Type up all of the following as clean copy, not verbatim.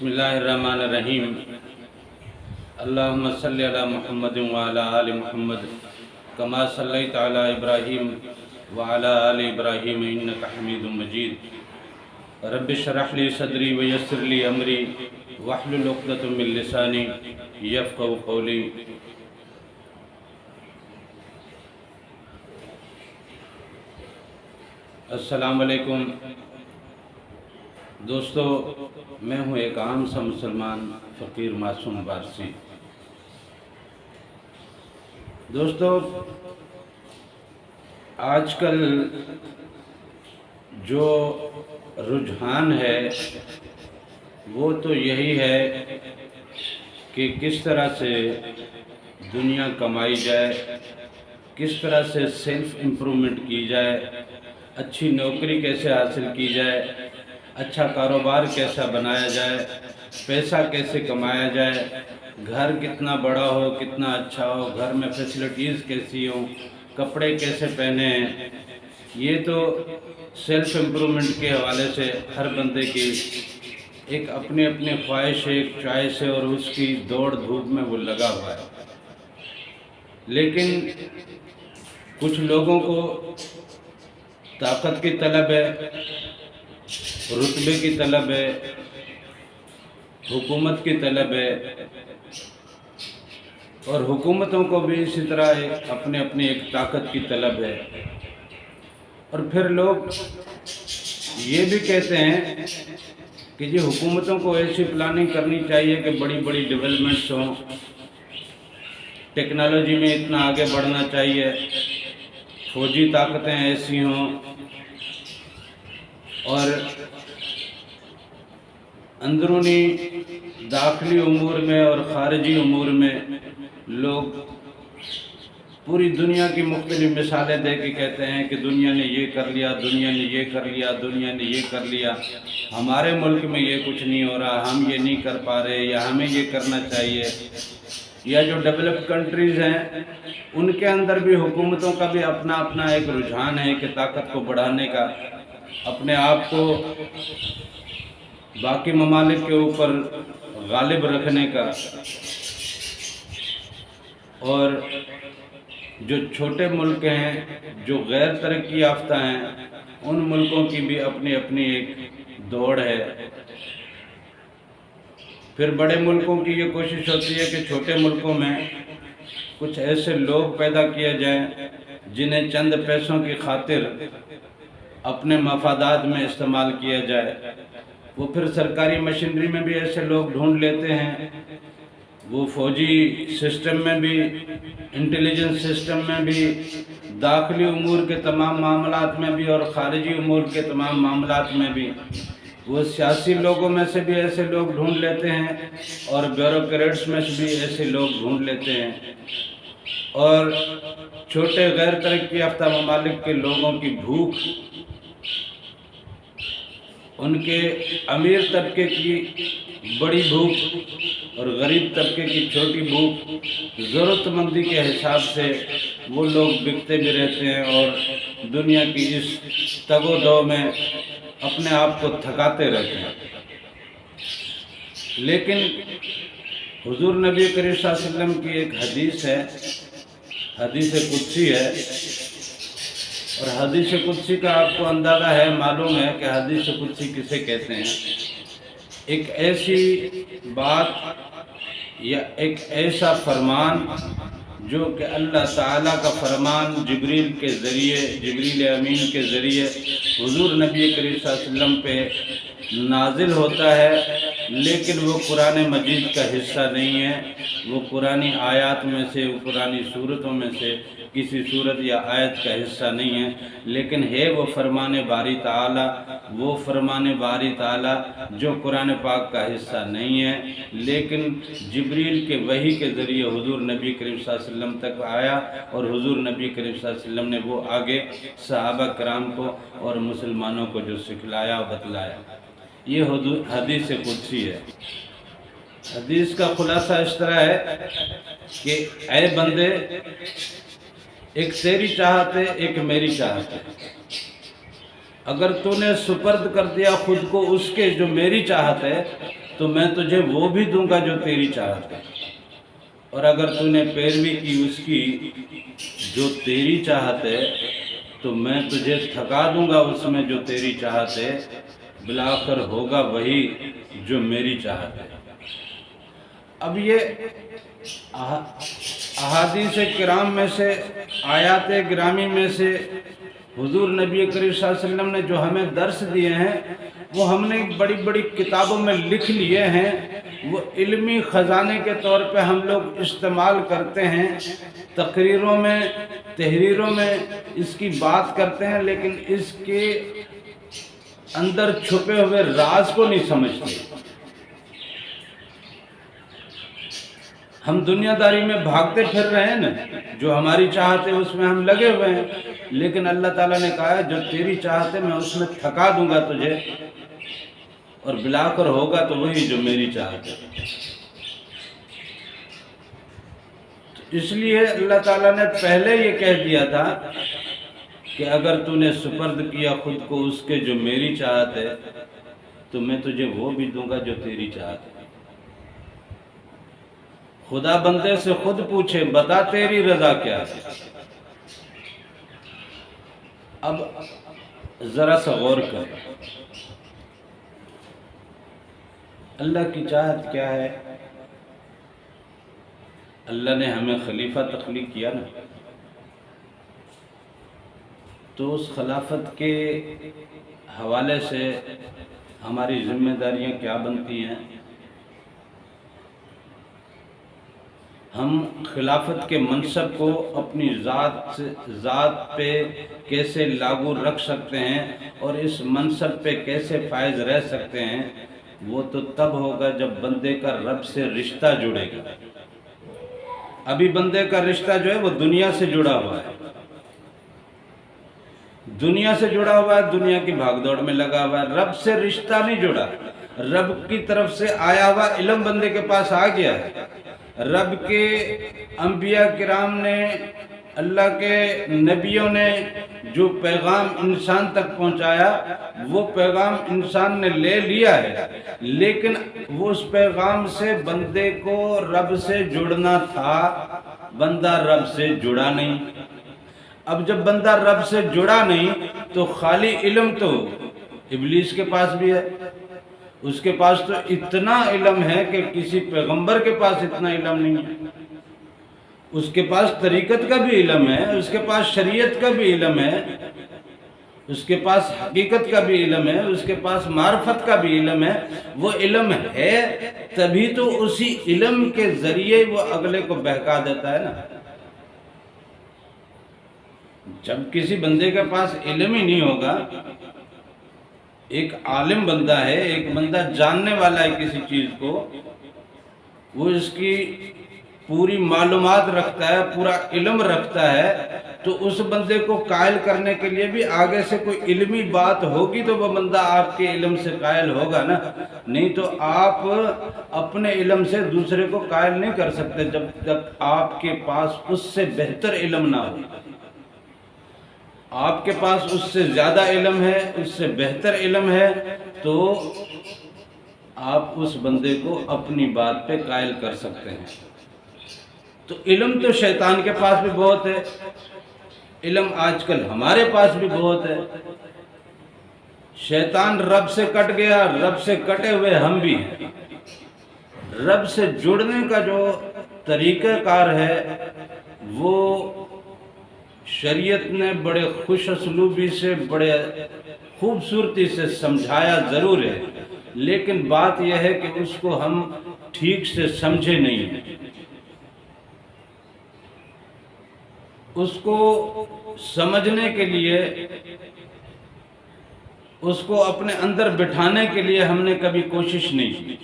بسم اللہ الرحمن الرحیم اللہم صلی علی محمد وعلی آل محمد کما صلیت علی ابراہیم وعلی آل ابراہیم انک حمید مجید رب اشرح لی صدری ویسر لی امری واحلل عقدۃ من لسانی یفقہوا قولی۔ السلام علیکم دوستو، میں ہوں ایک عام سا مسلمان فقیر معصوم بارسی۔ دوستو، آج کل جو رجحان ہے وہ تو یہی ہے کہ کس طرح سے دنیا کمائی جائے، کس طرح سے سیلف امپرومنٹ کی جائے، اچھی نوکری کیسے حاصل کی جائے، اچھا کاروبار کیسا بنایا جائے، پیسہ کیسے کمایا جائے، گھر کتنا بڑا ہو، کتنا اچھا ہو، گھر میں فیسلٹیز کیسی ہوں، کپڑے کیسے پہنے ہیں۔ یہ تو سیلف امپرومنٹ کے حوالے سے ہر بندے کی ایک اپنی اپنی خواہش، ایک چوائس ہے اور اس کی دوڑ دھوپ میں وہ لگا ہوا ہے۔ لیکن کچھ لوگوں کو طاقت کی طلب ہے، رتبے کی طلب ہے، حکومت کی طلب ہے، اور حکومتوں کو بھی اسی طرح اپنے اپنی ایک طاقت کی طلب ہے۔ اور پھر لوگ یہ بھی کہتے ہیں کہ جی حکومتوں کو ایسی پلاننگ کرنی چاہیے کہ بڑی بڑی ڈیولپمنٹس ہوں، ٹیکنالوجی میں اتنا آگے بڑھنا چاہیے، فوجی طاقتیں ایسی ہوں، اور اندرونی داخلی امور میں اور خارجی امور میں لوگ پوری دنیا کی مختلف مثالیں دے کے کہتے ہیں کہ دنیا نے یہ کر لیا، دنیا نے یہ کر لیا، دنیا نے یہ کر لیا، ہمارے ملک میں یہ کچھ نہیں ہو رہا، ہم یہ نہیں کر پا رہے، یا ہمیں یہ کرنا چاہیے۔ یا جو ڈیولپ کنٹریز ہیں ان کے اندر بھی حکومتوں کا بھی اپنا اپنا ایک رجحان ہے کہ طاقت کو بڑھانے کا، اپنے آپ کو باقی ممالک کے اوپر غالب رکھنے کا۔ اور جو چھوٹے ملک ہیں، جو غیر ترقی یافتہ ہیں، ان ملکوں کی بھی اپنی اپنی ایک دوڑ ہے۔ پھر بڑے ملکوں کی یہ کوشش ہوتی ہے کہ چھوٹے ملکوں میں کچھ ایسے لوگ پیدا کیے جائیں جنہیں چند پیسوں کی خاطر اپنے مفادات میں استعمال کیا جائے۔ وہ پھر سرکاری مشینری میں بھی ایسے لوگ ڈھونڈ لیتے ہیں، وہ فوجی سسٹم میں بھی، انٹیلیجنس سسٹم میں بھی، داخلی امور کے تمام معاملات میں بھی اور خارجی امور کے تمام معاملات میں بھی، وہ سیاسی لوگوں میں سے بھی ایسے لوگ ڈھونڈ لیتے ہیں اور بیوروکریٹس میں سے بھی ایسے لوگ ڈھونڈ لیتے ہیں۔ اور چھوٹے غیر ترقی یافتہ ممالک کے لوگوں کی بھوک، ان کے امیر طبقے کی بڑی بھوک اور غریب طبقے کی چھوٹی بھوک، ضرورت مندی کے حساب سے وہ لوگ بکتے بھی رہتے ہیں اور دنیا کی اس تگ و دو میں اپنے آپ کو تھکاتے رہتے ہیں۔ لیکن حضور نبی کریم صلی اللہ علیہ وسلم کی ایک حدیث ہے، حدیث قدسی ہے، اور حدیث قدسی کا آپ کو اندازہ ہے، معلوم ہے کہ حدیث قدسی کسے کہتے ہیں۔ ایک ایسی بات یا ایک ایسا فرمان جو کہ اللہ تعالیٰ کا فرمان جبریل کے ذریعے، جبریل امین کے ذریعے حضور نبی کریم صلی اللہ علیہ وسلم پہ نازل ہوتا ہے، لیکن وہ قرآن مجید کا حصہ نہیں ہے، وہ قرآنی آیات میں سے، قرآنی صورتوں میں سے کسی صورت یا آیت کا حصہ نہیں ہے، لیکن ہے وہ فرمان باری تعالیٰ، وہ فرمان باری تعالیٰ جو قرآن پاک کا حصہ نہیں ہے، لیکن جبریل کے وحی کے ذریعے حضور نبی کریم صلی اللہ علیہ وسلم تک آیا، اور حضور نبی کریم صلی اللہ علیہ وسلم نے وہ آگے صحابہ کرام کو اور مسلمانوں کو جو سکھلایا و بتلایا۔ یہ حدیث قدسی ہے۔ حدیث کا خلاصہ اس طرح ہے کہ اے بندے، ایک تیری چاہت ہے، ایک میری چاہت ہے۔ اگر تو نے سپرد کر دیا خود کو اس کے جو میری چاہت ہے، تو میں تجھے وہ بھی دوں گا جو تیری چاہت ہے، اور اگر تو نے پیروی کی اس کی جو تیری چاہت ہے تو میں تجھے تھکا دوں گا اس میں جو تیری چاہت ہے، بالآخر ہوگا وہی جو میری چاہت ہے۔ اب یہ احادیث کرام میں سے، آیات گرامی میں سے حضور نبی کریم صلی اللہ علیہ وسلم نے جو ہمیں درس دیے ہیں وہ ہم نے بڑی بڑی کتابوں میں لکھ لیے ہیں، وہ علمی خزانے کے طور پہ ہم لوگ استعمال کرتے ہیں، تقریروں میں، تحریروں میں اس کی بات کرتے ہیں، لیکن اس کے اندر چھپے ہوئے راز کو نہیں سمجھتے۔ ہم دنیا داری میں بھاگتے پھر رہے ہیں نا، جو ہماری چاہت ہے اس میں ہم لگے ہوئے ہیں، لیکن اللہ تعالیٰ نے کہا ہے جو تیری چاہت ہے میں اس میں تھکا دوں گا تجھے، اور بالآخر ہوگا تو وہی جو میری چاہت ہے۔ اس لیے اللہ تعالیٰ نے پہلے یہ کہہ دیا تھا کہ اگر تو نے سپرد کیا خود کو اس کے جو میری چاہت ہے تو میں تجھے وہ بھی دوں گا جو تیری چاہت ہے۔ خدا بندے سے خود پوچھے بتا تیری رضا کیا ہے۔ اب ذرا سا غور کر، اللہ کی چاہت کیا ہے؟ اللہ نے ہمیں خلیفہ تخلیق کیا نا، تو اس خلافت کے حوالے سے ہماری ذمہ داریاں کیا بنتی ہیں؟ ہم خلافت کے منصب کو اپنی ذات پہ کیسے لاگو رکھ سکتے ہیں اور اس منصب پہ کیسے فائز رہ سکتے ہیں، وہ تو تب ہوگا جب بندے کا رب سے رشتہ جڑے گا۔ ابھی بندے کا رشتہ جو ہے وہ دنیا سے جڑا ہوا ہے، دنیا سے جڑا ہوا ہے، دنیا کی بھاگ دوڑ میں لگا ہوا ہے، رب سے رشتہ نہیں جڑا۔ رب کی طرف سے آیا ہوا علم بندے کے پاس آ گیا ہے، رب کے انبیاء کرام نے، اللہ کے نبیوں نے جو پیغام انسان تک پہنچایا وہ پیغام انسان نے لے لیا ہے، لیکن وہ اس پیغام سے بندے کو رب سے جڑنا تھا، بندہ رب سے جڑا نہیں۔ اب جب بندہ رب سے جڑا نہیں تو خالی علم تو ابلیس کے پاس بھی ہے، اس کے پاس تو اتنا علم ہے کہ کسی پیغمبر کے پاس اتنا علم نہیں ہے۔ اس کے پاس طریقت کا بھی علم ہے، اس کے پاس شریعت کا بھی علم ہے، اس کے پاس حقیقت کا بھی علم ہے، اس کے پاس معرفت کا بھی علم ہے۔ وہ علم ہے تبھی تو اسی علم کے ذریعے وہ اگلے کو بہکا دیتا ہے نا۔ جب کسی بندے کے پاس علم ہی نہیں ہوگا، ایک عالم بندہ ہے، ایک بندہ جاننے والا ہے کسی چیز کو، وہ اس کی پوری معلومات رکھتا ہے، پورا علم رکھتا ہے، تو اس بندے کو قائل کرنے کے لیے بھی آگے سے کوئی علمی بات ہوگی تو وہ بندہ آپ کے علم سے قائل ہوگا نا، نہیں تو آپ اپنے علم سے دوسرے کو قائل نہیں کر سکتے جب تک آپ کے پاس اس سے بہتر علم نہ ہو۔ آپ کے پاس اس سے زیادہ علم ہے، اس سے بہتر علم ہے، تو آپ اس بندے کو اپنی بات پہ قائل کر سکتے ہیں۔ تو علم تو شیطان کے پاس بھی بہت ہے، علم آج کل ہمارے پاس بھی بہت ہے۔ شیطان رب سے کٹ گیا، رب سے کٹے ہوئے ہم بھی ہیں۔ رب سے جڑنے کا جو طریقہ کار ہے وہ شریعت نے بڑے خوش اسلوبی سے، بڑے خوبصورتی سے سمجھایا ضرور ہے، لیکن بات یہ ہے کہ اس کو ہم ٹھیک سے سمجھے نہیں ہیں۔ اس کو سمجھنے کے لیے، اس کو اپنے اندر بٹھانے کے لیے ہم نے کبھی کوشش نہیں کی۔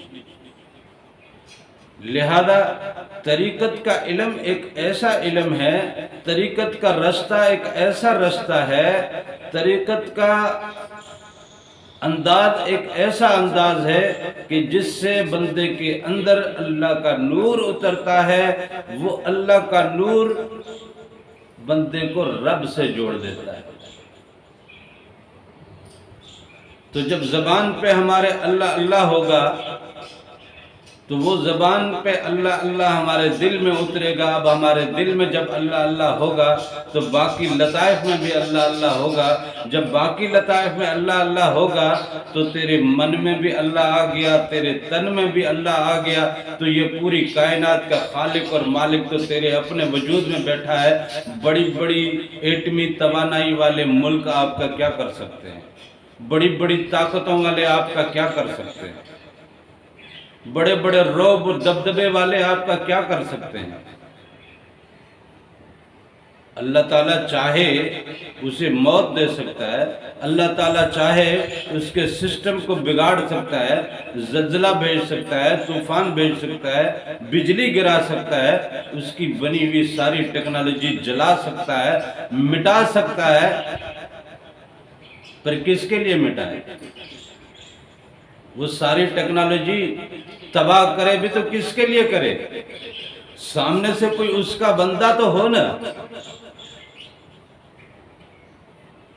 لہذا طریقت کا علم ایک ایسا علم ہے، طریقت کا رستہ ایک ایسا رستہ ہے، طریقت کا انداز ایک ایسا انداز ہے کہ جس سے بندے کے اندر اللہ کا نور اترتا ہے، وہ اللہ کا نور بندے کو رب سے جوڑ دیتا ہے۔ تو جب زبان پہ ہمارے اللہ اللہ ہوگا تو وہ زبان پہ اللہ اللہ ہمارے دل میں اترے گا۔ اب ہمارے دل میں جب اللہ اللہ ہوگا تو باقی لطائف میں بھی اللہ اللہ ہوگا۔ جب باقی لطائف میں اللہ اللہ ہوگا تو تیرے من میں بھی اللہ آ گیا، تیرے تن میں بھی اللہ آ گیا، تو یہ پوری کائنات کا خالق اور مالک تو تیرے اپنے وجود میں بیٹھا ہے۔ بڑی بڑی ایٹمی توانائی والے ملک آپ کا کیا کر سکتے ہیں؟ بڑی بڑی طاقتوں والے آپ کا کیا کر سکتے ہیں؟ بڑے بڑے رعب اور دبدبے والے آپ کا کیا کر سکتے ہیں؟ اللہ تعالیٰ چاہے اسے موت دے سکتا ہے، اللہ تعالیٰ چاہے اس کے سسٹم کو بگاڑ سکتا ہے، زلزلہ بھیج سکتا ہے، طوفان بھیج سکتا ہے، بجلی گرا سکتا ہے، اس کی بنی ہوئی ساری ٹیکنالوجی جلا سکتا ہے، مٹا سکتا ہے، پر کس کے لیے مٹائے؟ وہ ساری ٹیکنالوجی تباہ کرے بھی تو کس کے لیے کرے؟ سامنے سے کوئی اس کا بندہ تو ہو نا۔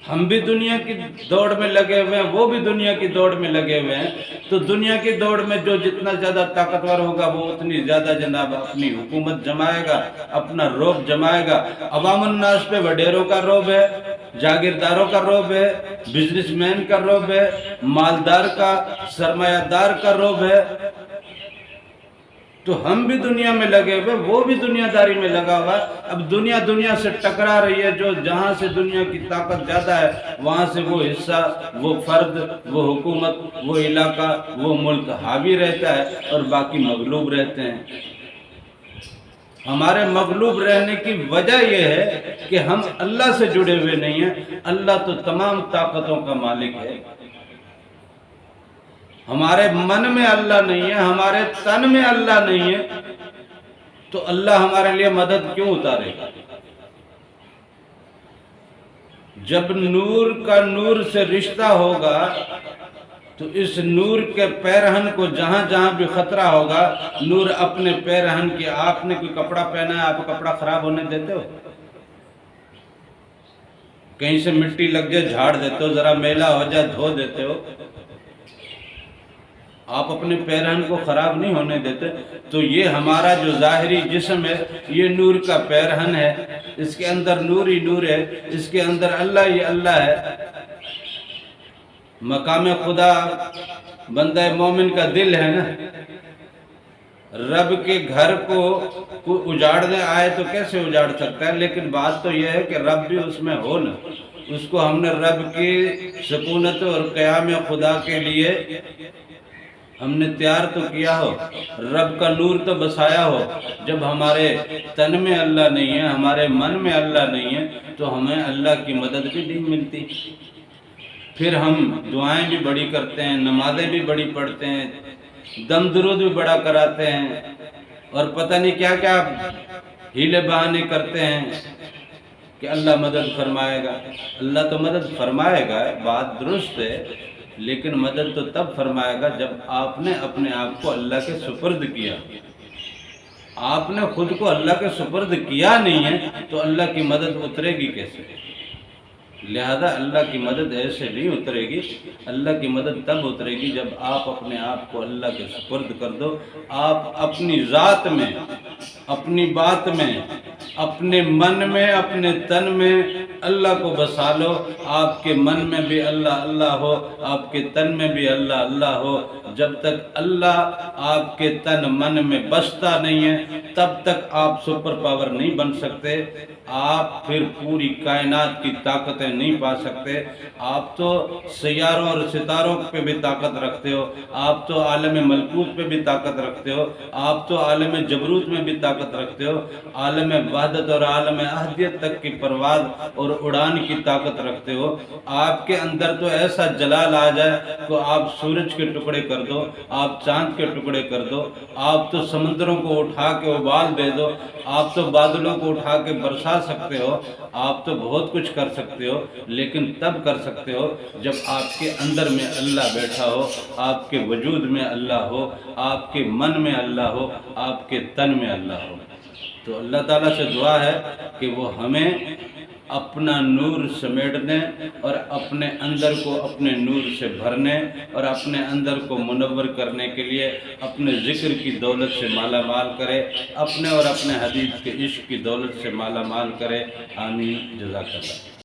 ہم بھی دنیا کی دوڑ میں لگے ہوئے ہیں، وہ بھی دنیا کی دوڑ میں لگے ہوئے ہیں، تو دنیا کی دوڑ میں جو جتنا زیادہ طاقتور ہوگا وہ اتنی زیادہ جناب اپنی حکومت جمائے گا، اپنا رعب جمائے گا۔ عوام الناس پہ وڈیروں کا رعب ہے، جاگیرداروں کا رعب ہے، بزنس مین کا رعب ہے، مالدار کا، سرمایہ دار کا رعب ہے۔ تو ہم بھی دنیا میں لگے ہوئے، وہ بھی دنیا داری میں لگا ہوا ہے۔ اب دنیا سے ٹکرا رہی ہے، جو جہاں سے دنیا کی طاقت زیادہ ہے وہاں سے وہ حصہ، وہ فرد، وہ حکومت، وہ علاقہ، وہ ملک حاوی رہتا ہے اور باقی مغلوب رہتے ہیں۔ ہمارے مغلوب رہنے کی وجہ یہ ہے کہ ہم اللہ سے جڑے ہوئے نہیں ہیں۔ اللہ تو تمام طاقتوں کا مالک ہے۔ ہمارے من میں اللہ نہیں ہے، ہمارے تن میں اللہ نہیں ہے، تو اللہ ہمارے لیے مدد کیوں اتارے گا؟ جب نور کا نور سے رشتہ ہوگا تو اس نور کے پیرہن کو جہاں جہاں بھی خطرہ ہوگا، نور اپنے پیرہن کی، آپ نے کوئی کپڑا پہنا ہے، آپ کپڑا خراب ہونے دیتے ہو؟ کہیں سے مٹی لگ جائے جھاڑ دیتے ہو، ذرا میلا ہو جائے دھو دیتے ہو؟ آپ اپنے پیرہن کو خراب نہیں ہونے دیتے۔ تو یہ ہمارا جو ظاہری جسم ہے یہ نور کا پیرہن ہے، اس کے اندر نور ہی نور ہے، اس کے اندر اللہ ہی اللہ ہے۔ مقام خدا بندہ مومن کا دل ہے نا۔ رب کے گھر کو اجاڑنے آئے تو کیسے اجاڑ سکتا ہے؟ لیکن بات تو یہ ہے کہ رب بھی اس میں ہو نا، اس کو ہم نے رب کی سکونت اور قیام خدا کے لیے ہم نے تیار تو کیا ہو، رب کا نور تو بسایا ہو۔ جب ہمارے تن میں اللہ نہیں ہے، ہمارے من میں اللہ نہیں ہے، تو ہمیں اللہ کی مدد بھی نہیں ملتی۔ پھر ہم دعائیں بھی بڑی کرتے ہیں، نمازیں بھی بڑی پڑھتے ہیں، دم درود بھی بڑا کراتے ہیں، اور پتہ نہیں کیا کیا ہیلے بہانے کرتے ہیں کہ اللہ مدد فرمائے گا۔ اللہ تو مدد فرمائے گا، بات درست ہے، لیکن مدد تو تب فرمائے گا جب آپ نے اپنے آپ کو اللہ کے سپرد کیا۔ آپ نے خود کو اللہ کے سپرد کیا نہیں ہے تو اللہ کی مدد اترے گی کیسے؟ لہذا اللہ کی مدد ایسے نہیں اترے گی۔ اللہ کی مدد تب اترے گی جب آپ اپنے آپ کو اللہ کے سپرد کر دو۔ آپ اپنی ذات میں، اپنی بات میں، اپنے من میں، اپنے تن میں اللہ کو بسا لو۔ آپ کے من میں بھی اللہ اللہ ہو، آپ کے تن میں بھی اللہ اللہ ہو۔ جب تک اللہ آپ کے تن من میں بستا نہیں ہے تب تک آپ سپر پاور نہیں بن سکتے۔ آپ پھر پوری کائنات کی طاقتیں نہیں پا سکتے۔ آپ تو سیاروں اور ستاروں پہ بھی طاقت رکھتے ہو، آپ تو عالم ملکوت پہ بھی طاقت رکھتے ہو، آپ تو عالم جبروت میں بھی طاقت رکھتے ہو، عالم وحدت اور عالم احدیت تک کی پرواز اور اڑان کی طاقت رکھتے ہو۔ آپ کے اندر تو ایسا جلال آ جائے تو آپ سورج کے ٹکڑے کر دو، آپ چاند کے ٹکڑے کر دو، آپ تو سمندروں کو اٹھا کے ابال دے دو، آپ تو بادلوں کو اٹھا کے برسا سکتے ہو، آپ تو بہت کچھ کر سکتے ہو، لیکن تب کر سکتے ہو جب آپ کے اندر میں اللہ بیٹھا ہو، آپ کے وجود میں اللہ ہو، آپ کے من میں اللہ ہو، آپ کے تن میں اللہ ہو۔ تو اللہ تعالیٰ سے دعا ہے کہ وہ ہمیں اپنا نور سمیٹنے اور اپنے اندر کو اپنے نور سے بھرنے اور اپنے اندر کو منور کرنے کے لیے اپنے ذکر کی دولت سے مالا مال کرے، اپنے اور اپنے حبیب کے عشق کی دولت سے مالا مال کرے۔ آمین، جزاک اللہ۔